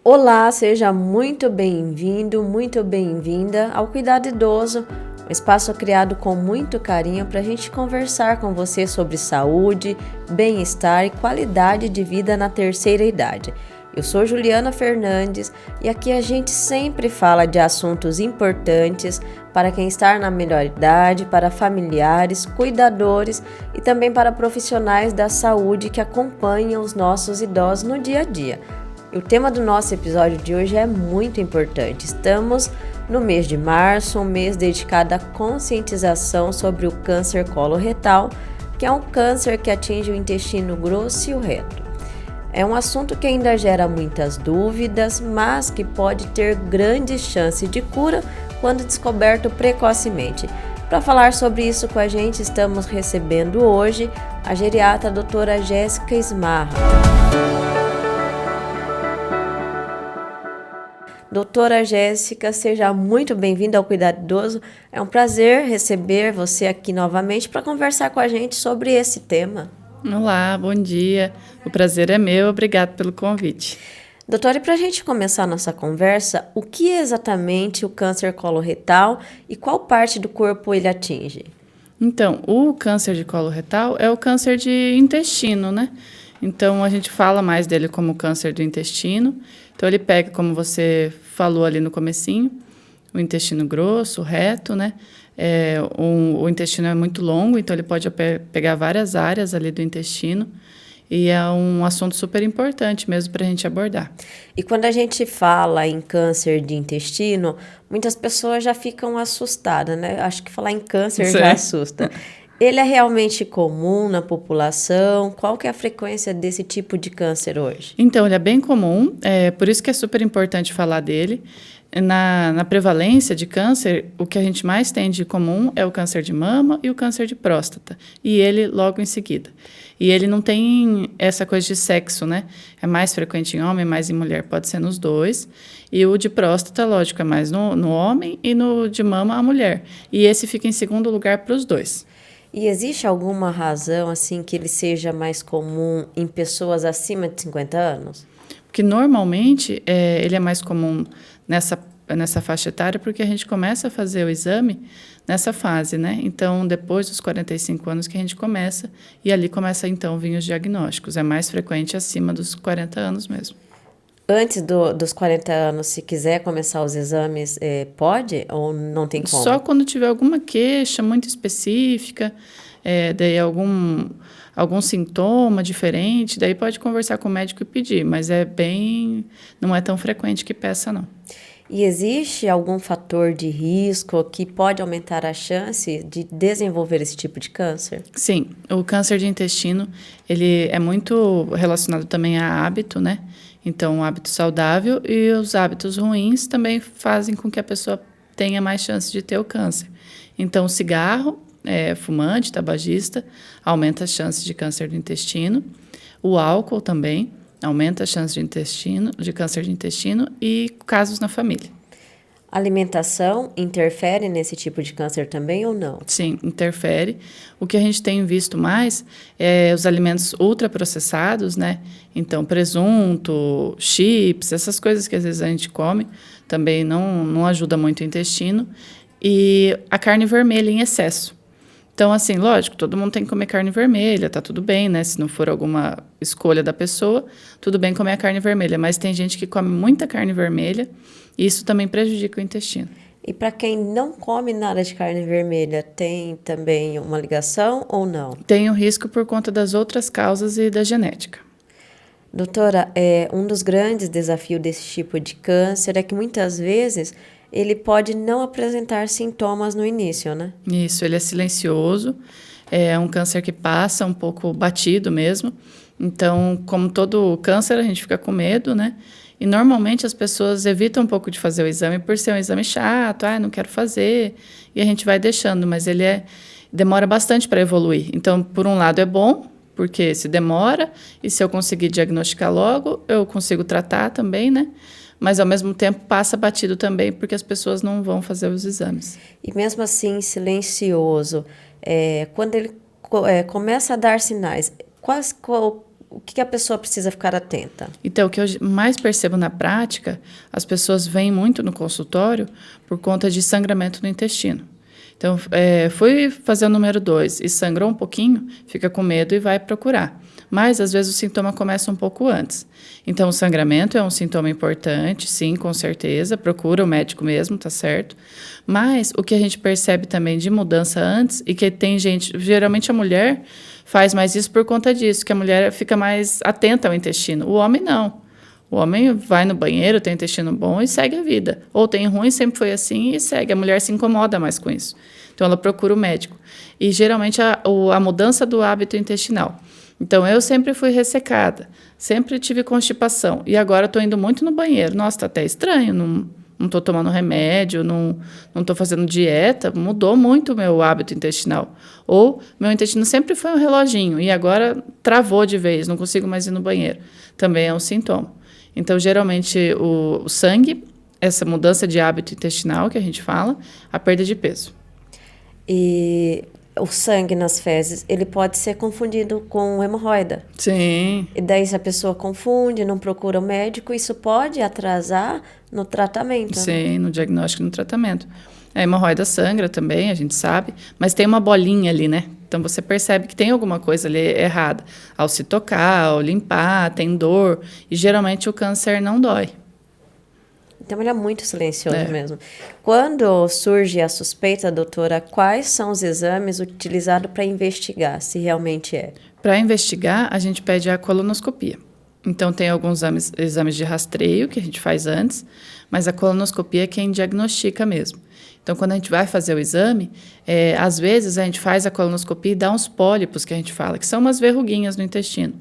Olá, seja muito bem-vindo, muito bem-vinda ao Cuidado Idoso, um espaço criado com muito carinho para a gente conversar com você sobre saúde, bem-estar e qualidade de vida na terceira idade. Eu sou Juliana Fernandes e aqui a gente sempre fala de assuntos importantes para quem está na melhor idade, para familiares, cuidadores e também para profissionais da saúde que acompanham os nossos idosos no dia a dia. O tema do nosso episódio de hoje é muito importante. Estamos no mês de março, um mês dedicado à conscientização sobre o câncer coloretal, que é um câncer que atinge o intestino grosso e o reto. É um assunto que ainda gera muitas dúvidas, mas que pode ter grandes chances de cura quando descoberto precocemente. Para falar sobre isso com a gente, estamos recebendo hoje a geriatra doutora Jéssica Ismarra. Doutora Jéssica, seja muito bem-vinda ao Cuidado Idoso. É um prazer receber você aqui novamente para conversar com a gente sobre esse tema. Olá, bom dia. O prazer é meu, obrigado pelo convite. Doutora, e para a gente começar a nossa conversa, o que é exatamente o câncer coloretal e qual parte do corpo ele atinge? Então, o câncer de colo retal é o câncer de intestino, né? Então, a gente fala mais dele como câncer do intestino. Então, ele pega, como você falou ali no comecinho, o intestino grosso, o reto, né? O intestino é muito longo, então ele pode pegar várias áreas ali do intestino. E é um assunto super importante mesmo para a gente abordar. E quando a gente fala em câncer de intestino, muitas pessoas já ficam assustadas, né? Acho que falar em câncer já assusta. Ele é realmente comum na população? Qual que é a frequência desse tipo de câncer hoje? Então, ele é bem comum, por isso que é super importante falar dele. Na prevalência de câncer, o que a gente mais tem de comum é o câncer de mama e o câncer de próstata, e ele logo em seguida. E ele não tem essa coisa de sexo, né? É mais frequente em homem, mais em mulher, pode ser nos dois. E o de próstata, lógico, é mais no homem, e no de mama, a mulher. E esse fica em segundo lugar para os dois. E existe alguma razão, assim, que ele seja mais comum em pessoas acima de 50 anos? Porque, normalmente, ele é mais comum nessa faixa etária, porque a gente começa a fazer o exame nessa fase, né? Então, depois dos 45 anos que a gente começa, e ali começa, então, vir os diagnósticos. É mais frequente acima dos 40 anos mesmo. Antes dos 40 anos, se quiser começar os exames, pode ou não tem como? Só quando tiver alguma queixa muito específica, daí algum sintoma diferente, daí pode conversar com o médico e pedir, mas não é tão frequente que peça, não. E existe algum fator de risco que pode aumentar a chance de desenvolver esse tipo de câncer? Sim, o câncer de intestino, ele é muito relacionado também a hábito, né? Então, o hábito saudável e os hábitos ruins também fazem com que a pessoa tenha mais chance de ter o câncer. Então, o cigarro, fumante, tabagista, aumenta as chances de câncer do intestino. O álcool também aumenta as chances de câncer de intestino e casos na família. A alimentação interfere nesse tipo de câncer também ou não? Sim, interfere. O que a gente tem visto mais é os alimentos ultraprocessados, né? Então, presunto, chips, essas coisas que às vezes a gente come, também não ajuda muito o intestino. E a carne vermelha em excesso. Então, assim, lógico, todo mundo tem que comer carne vermelha, tá tudo bem, né? Se não for alguma escolha da pessoa, tudo bem comer a carne vermelha. Mas tem gente que come muita carne vermelha e isso também prejudica o intestino. E para quem não come nada de carne vermelha, tem também uma ligação ou não? Tem o risco por conta das outras causas e da genética. Doutora, um dos grandes desafios desse tipo de câncer é que muitas vezes ele pode não apresentar sintomas no início, né? Isso, ele é silencioso, é um câncer que passa um pouco batido mesmo. Então, como todo câncer, a gente fica com medo, né? E normalmente as pessoas evitam um pouco de fazer o exame por ser um exame chato, não quero fazer, e a gente vai deixando, mas ele demora bastante para evoluir. Então, por um lado é bom, porque se demora, e se eu conseguir diagnosticar logo, eu consigo tratar também, né? Mas, ao mesmo tempo, passa batido também, porque as pessoas não vão fazer os exames. E mesmo assim, silencioso, quando ele começa a dar sinais, o que a pessoa precisa ficar atenta? Então, o que eu mais percebo na prática, as pessoas vêm muito no consultório por conta de sangramento no intestino. Então, fui fazer o número 2 e sangrou um pouquinho, fica com medo e vai procurar. Mas, às vezes, o sintoma começa um pouco antes. Então, o sangramento é um sintoma importante, sim, com certeza. Procura o médico mesmo, tá certo? Mas, o que a gente percebe também de mudança antes, e que tem gente, geralmente a mulher faz mais isso por conta disso, que a mulher fica mais atenta ao intestino. O homem não. O homem vai no banheiro, tem intestino bom e segue a vida. Ou tem ruim, sempre foi assim e segue. A mulher se incomoda mais com isso. Então, ela procura o médico. E, geralmente, a mudança do hábito intestinal. Então, eu sempre fui ressecada. Sempre tive constipação. E agora estou indo muito no banheiro. Nossa, está até estranho. Não estou tomando remédio, não estou fazendo dieta. Mudou muito o meu hábito intestinal. Ou meu intestino sempre foi um reloginho e agora travou de vez, não consigo mais ir no banheiro. Também é um sintoma. Então, geralmente, o sangue, essa mudança de hábito intestinal que a gente fala, a perda de peso. E o sangue nas fezes, ele pode ser confundido com hemorroida. Sim. E daí, se a pessoa confunde, não procura o médico, isso pode atrasar no tratamento. Sim, no diagnóstico e no tratamento. A hemorroida sangra também, a gente sabe, mas tem uma bolinha ali, né? Então, você percebe que tem alguma coisa ali errada. Ao se tocar, ao limpar, tem dor. E, geralmente, o câncer não dói. Então, ele é muito silencioso mesmo. Quando surge a suspeita, doutora, quais são os exames utilizados para investigar se realmente é? Para investigar, a gente pede a colonoscopia. Então, tem alguns exames de rastreio que a gente faz antes, mas a colonoscopia é quem diagnostica mesmo. Então, quando a gente vai fazer o exame, às vezes a gente faz a colonoscopia e dá uns pólipos, que a gente fala, que são umas verruguinhas no intestino.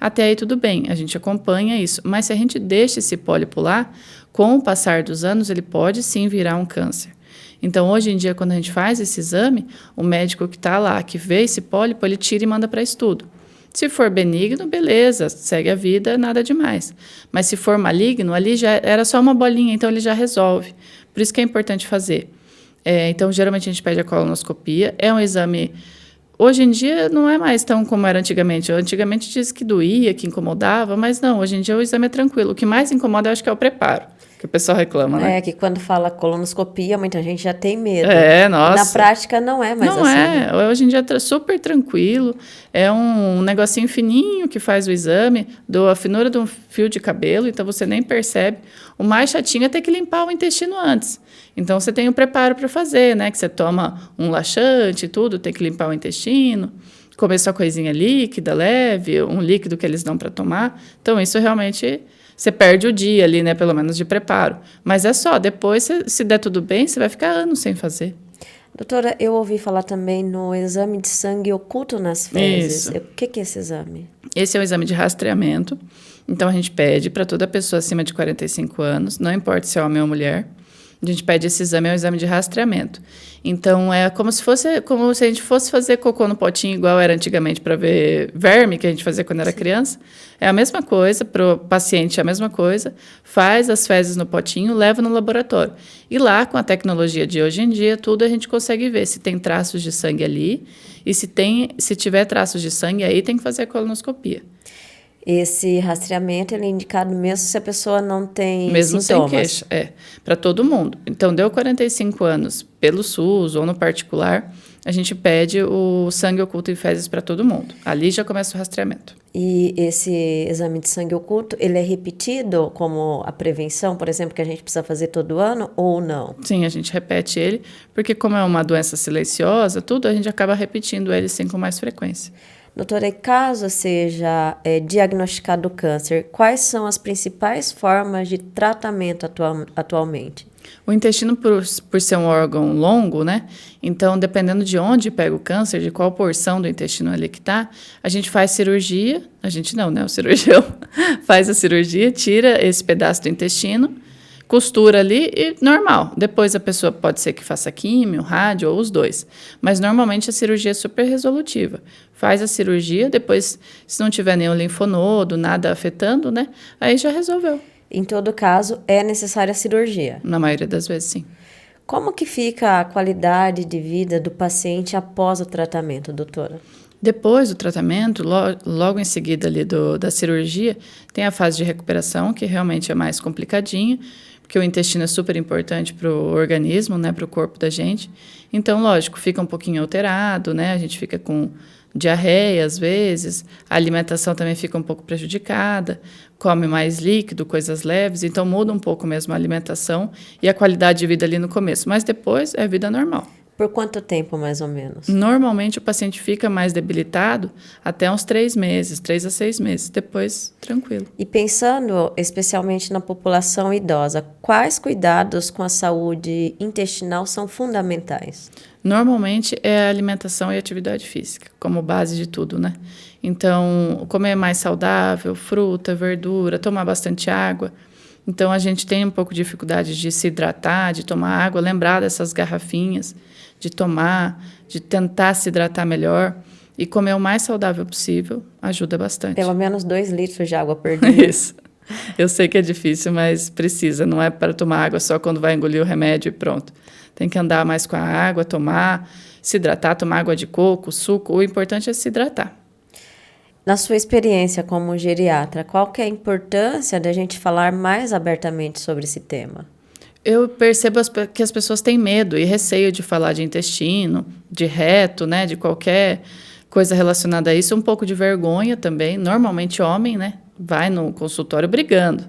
Até aí tudo bem, a gente acompanha isso. Mas se a gente deixa esse pólipo lá, com o passar dos anos, ele pode sim virar um câncer. Então, hoje em dia, quando a gente faz esse exame, o médico que está lá, que vê esse pólipo, ele tira e manda para estudo. Se for benigno, beleza, segue a vida, nada demais. Mas se for maligno, ali já era só uma bolinha, então ele já resolve. Por isso que é importante fazer. Então, geralmente a gente pede a colonoscopia. É um exame... Hoje em dia não é mais tão como era antigamente. Antigamente diz que doía, que incomodava, mas não, hoje em dia o exame é tranquilo. O que mais incomoda, eu acho que é o preparo, que o pessoal reclama, né? Que quando fala colonoscopia, muita gente já tem medo. Nossa. Na prática não é mais assim. Não é. Hoje em dia é super tranquilo. É um negocinho fininho que faz o exame, a finura de um fio de cabelo, então você nem percebe. O mais chatinho é ter que limpar o intestino antes. Então, você tem o preparo para fazer, né? Que você toma um laxante e tudo, tem que limpar o intestino, comer só coisinha líquida, leve, um líquido que eles dão para tomar. Então, isso realmente, você perde o dia ali, né? Pelo menos de preparo. Mas é só, depois, se der tudo bem, você vai ficar anos sem fazer. Doutora, eu ouvi falar também no exame de sangue oculto nas fezes. Isso. O que é esse exame? Esse é o exame de rastreamento. Então, a gente pede para toda pessoa acima de 45 anos, não importa se é homem ou mulher, a gente pede esse exame, é um exame de rastreamento. Então, é como se a gente fosse fazer cocô no potinho, igual era antigamente para ver verme, que a gente fazia quando era criança. É a mesma coisa, para o paciente é a mesma coisa, faz as fezes no potinho, leva no laboratório. E lá, com a tecnologia de hoje em dia, tudo a gente consegue ver se tem traços de sangue ali, e se tiver traços de sangue, aí tem que fazer a colonoscopia. Esse rastreamento ele é indicado mesmo se a pessoa não tem mesmo sintomas. Sem queixa, para todo mundo. Então, deu 45 anos pelo SUS ou no particular, a gente pede o sangue oculto em fezes para todo mundo. Ali já começa o rastreamento. E esse exame de sangue oculto, ele é repetido como a prevenção, por exemplo, que a gente precisa fazer todo ano ou não? Sim, a gente repete ele, porque como é uma doença silenciosa, tudo a gente acaba repetindo ele sim com mais frequência. Doutora, e caso seja diagnosticado câncer, quais são as principais formas de tratamento atualmente? O intestino, por ser um órgão longo, né? Então, dependendo de onde pega o câncer, de qual porção do intestino ali que está, a gente faz cirurgia. A gente não, né? O cirurgião faz a cirurgia, tira esse pedaço do intestino, costura ali e normal. Depois a pessoa pode ser que faça químio, rádio ou os dois. Mas normalmente a cirurgia é super resolutiva. Faz a cirurgia, depois, se não tiver nenhum linfonodo, nada afetando, né? Aí já resolveu. Em todo caso, é necessária a cirurgia? Na maioria das vezes, sim. Como que fica a qualidade de vida do paciente após o tratamento, doutora? Depois do tratamento, logo em seguida ali da cirurgia, tem a fase de recuperação, que realmente é mais complicadinha, porque o intestino é super importante para o organismo, né, para o corpo da gente. Então, lógico, fica um pouquinho alterado, né, a gente fica com diarreia às vezes, a alimentação também fica um pouco prejudicada, come mais líquido, coisas leves, então muda um pouco mesmo a alimentação e a qualidade de vida ali no começo, mas depois é vida normal. Por quanto tempo, mais ou menos? Normalmente o paciente fica mais debilitado até uns 3 meses, 3 a 6 meses, depois tranquilo. E pensando especialmente na população idosa, quais cuidados com a saúde intestinal são fundamentais? Normalmente é a alimentação e atividade física, como base de tudo, né? Então, comer mais saudável, fruta, verdura, tomar bastante água. Então, a gente tem um pouco de dificuldade de se hidratar, de tomar água, lembrar dessas garrafinhas, de tomar, de tentar se hidratar melhor. E comer o mais saudável possível ajuda bastante. Pelo menos 2 litros de água por dia. Isso. Eu sei que é difícil, mas precisa. Não é para tomar água só quando vai engolir o remédio e pronto. Tem que andar mais com a água, tomar, se hidratar, tomar água de coco, suco. O importante é se hidratar. Na sua experiência como geriatra, qual que é a importância da gente falar mais abertamente sobre esse tema? Eu percebo que as pessoas têm medo e receio de falar de intestino, de reto, né, de qualquer coisa relacionada a isso. Um pouco de vergonha também. Normalmente homem, né, vai no consultório brigando.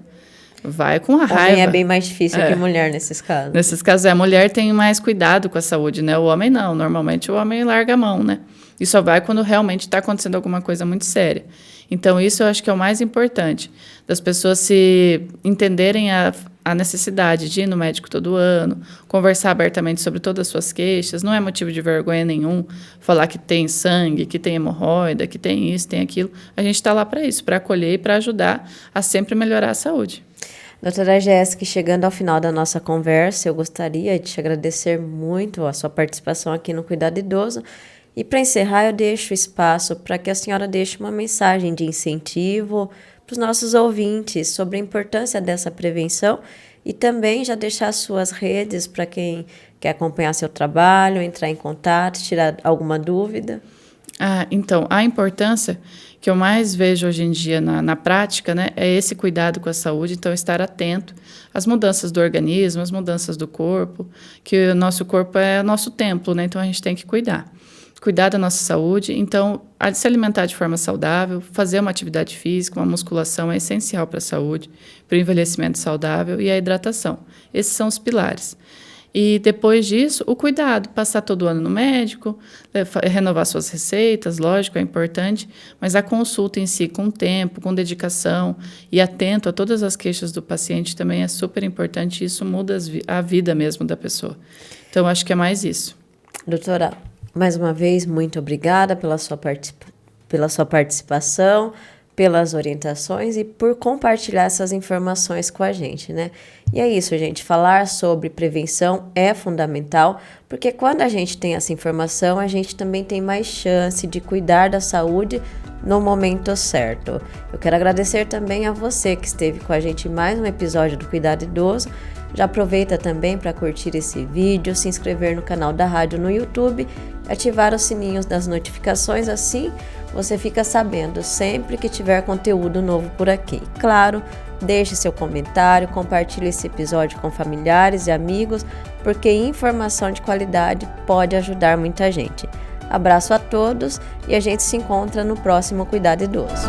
Vai com a raiva. Homem é bem mais difícil que mulher nesses casos. Nesses casos, a mulher tem mais cuidado com a saúde, né? O homem não. Normalmente o homem larga a mão, né? E só vai quando realmente está acontecendo alguma coisa muito séria. Então, isso eu acho que é o mais importante, das pessoas se entenderem a necessidade de ir no médico todo ano, conversar abertamente sobre todas as suas queixas. Não é motivo de vergonha nenhum falar que tem sangue, que tem hemorroida, que tem isso, tem aquilo. A gente está lá para isso, para acolher e para ajudar a sempre melhorar a saúde. Doutora Jéssica, chegando ao final da nossa conversa, eu gostaria de te agradecer muito a sua participação aqui no Cuidado Idoso. E para encerrar, eu deixo espaço para que a senhora deixe uma mensagem de incentivo para os nossos ouvintes sobre a importância dessa prevenção e também já deixar suas redes para quem quer acompanhar seu trabalho, entrar em contato, tirar alguma dúvida. Então, a importância que eu mais vejo hoje em dia na prática, né, é esse cuidado com a saúde, então estar atento às mudanças do organismo, às mudanças do corpo, que o nosso corpo é o nosso templo, né, então a gente tem que cuidar da nossa saúde. Então, se alimentar de forma saudável, fazer uma atividade física, uma musculação é essencial para a saúde, para o envelhecimento saudável e a hidratação. Esses são os pilares. E depois disso, o cuidado, passar todo ano no médico, renovar suas receitas, lógico, é importante, mas a consulta em si, com tempo, com dedicação e atento a todas as queixas do paciente também é super importante e isso muda a vida mesmo da pessoa. Então, acho que é mais isso. Doutora, mais uma vez, muito obrigada pela sua participação, pelas orientações e por compartilhar essas informações com a gente, né? E é isso, gente. Falar sobre prevenção é fundamental, porque quando a gente tem essa informação, a gente também tem mais chance de cuidar da saúde no momento certo. Eu quero agradecer também a você que esteve com a gente em mais um episódio do Cuidado Idoso. Já aproveita também para curtir esse vídeo, se inscrever no canal da rádio no YouTube, ativar os sininhos das notificações, assim você fica sabendo sempre que tiver conteúdo novo por aqui. Claro, deixe seu comentário, compartilhe esse episódio com familiares e amigos, porque informação de qualidade pode ajudar muita gente. Abraço a todos e a gente se encontra no próximo Cuidado Idoso.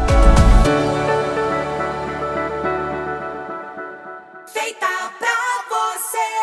Feita pra você.